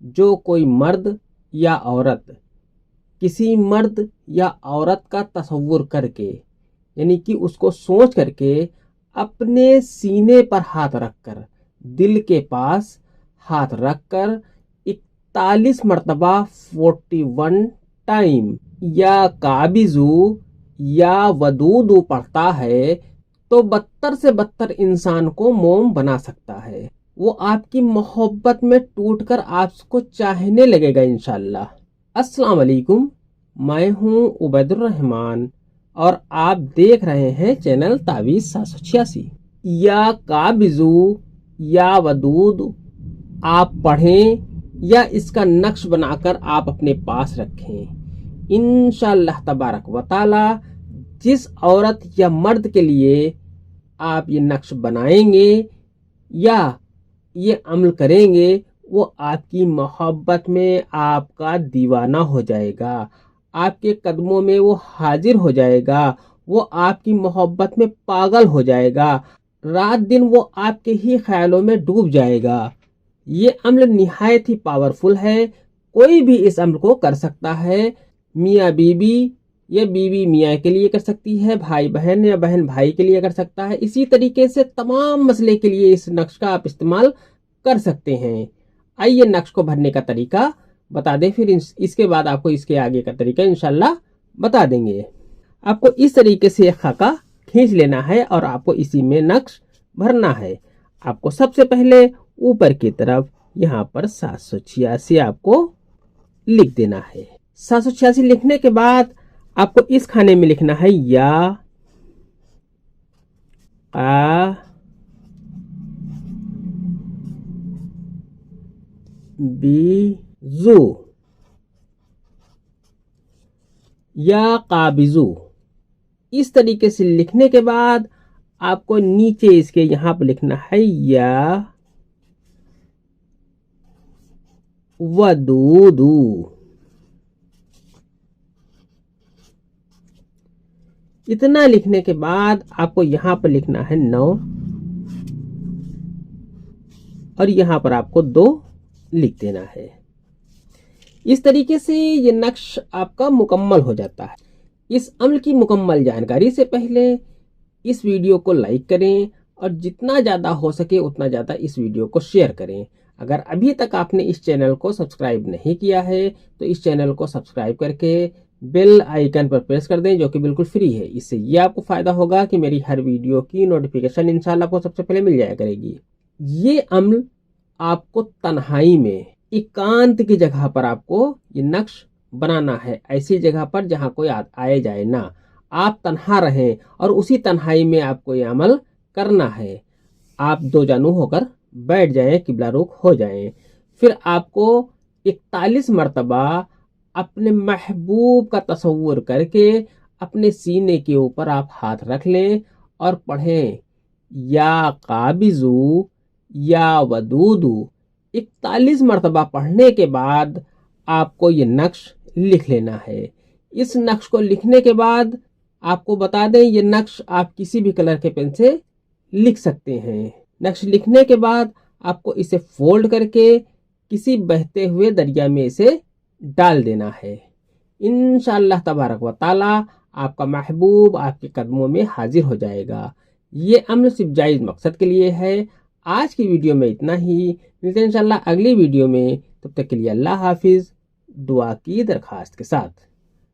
جو کوئی مرد یا عورت کسی مرد یا عورت کا تصور کر کے، یعنی کہ اس کو سوچ کر کے اپنے سینے پر ہاتھ رکھ کر، دل کے پاس ہاتھ رکھ کر 41 مرتبہ 41 ٹائم یا قابضو یا ودودو پڑھتا ہے تو بدتر سے بدتر انسان کو موم بنا سکتا ہے۔ وہ آپ کی محبت میں ٹوٹ کر آپ کو چاہنے لگے گا انشاءاللہ۔ السلام علیکم، میں ہوں عبید الرحمن اور آپ دیکھ رہے ہیں چینل تعویذ 786۔ یا قابضو یا ودود آپ پڑھیں یا اس کا نقش بنا کر آپ اپنے پاس رکھیں۔ انشاءاللہ تبارک و تعالی جس عورت یا مرد کے لیے آپ یہ نقش بنائیں گے یا یہ عمل کریں گے، وہ آپ کی محبت میں آپ کا دیوانہ ہو جائے گا، آپ کے قدموں میں وہ حاضر ہو جائے گا، وہ آپ کی محبت میں پاگل ہو جائے گا، رات دن وہ آپ کے ہی خیالوں میں ڈوب جائے گا۔ یہ عمل نہایت ہی پاورفل ہے، کوئی بھی اس عمل کو کر سکتا ہے۔ میاں بیوی یا بیوی میاں کے لیے کر سکتی ہے، بھائی بہن یا بہن بھائی کے لیے کر سکتا ہے، اسی طریقے سے تمام مسئلے کے لیے اس نقش کا آپ استعمال کر سکتے ہیں۔ آئیے نقش کو بھرنے کا طریقہ بتا دیں، پھر اس کے بعد آپ کو اس کے آگے کا طریقہ انشاءاللہ بتا دیں گے۔ آپ کو اس طریقے سے ایک خاکہ کھینچ لینا ہے اور آپ کو اسی میں نقش بھرنا ہے۔ آپ کو سب سے پہلے اوپر کی طرف یہاں پر 786 آپ کو لکھ دینا ہے۔ 786 لکھنے کے بعد آپ کو اس کھانے میں لکھنا ہے یا قابضو یا قابضو۔ اس طریقے سے لکھنے کے بعد آپ کو نیچے اس کے یہاں پر لکھنا ہے یا ودودو۔ اتنا لکھنے کے بعد آپ کو یہاں پر لکھنا ہے 9 اور یہاں پر آپ کو 2 لکھ دینا ہے۔ اس طریقے سے یہ نقش آپ کا مکمل ہو جاتا ہے۔ اس عمل کی مکمل جانکاری سے پہلے اس ویڈیو کو لائک کریں اور جتنا زیادہ ہو سکے اتنا زیادہ اس ویڈیو کو شیئر کریں۔ اگر ابھی تک آپ نے اس چینل کو سبسکرائب نہیں کیا ہے تو اس چینل کو سبسکرائب کر کے بیل آئیکن پر پریس کر دیں، جو کہ بالکل فری ہے۔ اس سے یہ آپ کو فائدہ ہوگا کہ میری ہر ویڈیو کی نوٹیفیکیشن انشاءاللہ آپ کو سب سے پہلے مل جایا کرے گی۔ یہ عمل آپ کو تنہائی میں ایکانت کی جگہ پر آپ کو یہ نقش بنانا ہے، ایسی جگہ پر جہاں کوئی آئے جائے نہ، آپ تنہا رہیں اور اسی تنہائی میں آپ کو یہ عمل کرنا ہے۔ آپ 2 جانو ہو کر بیٹھ جائیں، قبلہ رخ ہو جائیں، پھر آپ کو 41 مرتبہ اپنے محبوب کا تصور کر کے اپنے سینے کے اوپر آپ ہاتھ رکھ لیں اور پڑھیں یا قابضو یا ودودو۔ 41 مرتبہ پڑھنے کے بعد آپ کو یہ نقش لکھ لینا ہے۔ اس نقش کو لکھنے کے بعد آپ کو بتا دیں یہ نقش آپ کسی بھی کلر کے پین سے لکھ سکتے ہیں۔ نقش لکھنے کے بعد آپ کو اسے فولڈ کر کے کسی بہتے ہوئے دریا میں اسے ڈال دینا ہے۔ انشاءاللہ تبارک و تعالی آپ کا محبوب آپ کے قدموں میں حاضر ہو جائے گا۔ یہ عمل صرف جائز مقصد کے لیے ہے۔ آج کی ویڈیو میں اتنا ہی، ملتے ہیں انشاءاللہ اگلی ویڈیو میں، تب تک کے لیے اللہ حافظ، دعا کی درخواست کے ساتھ۔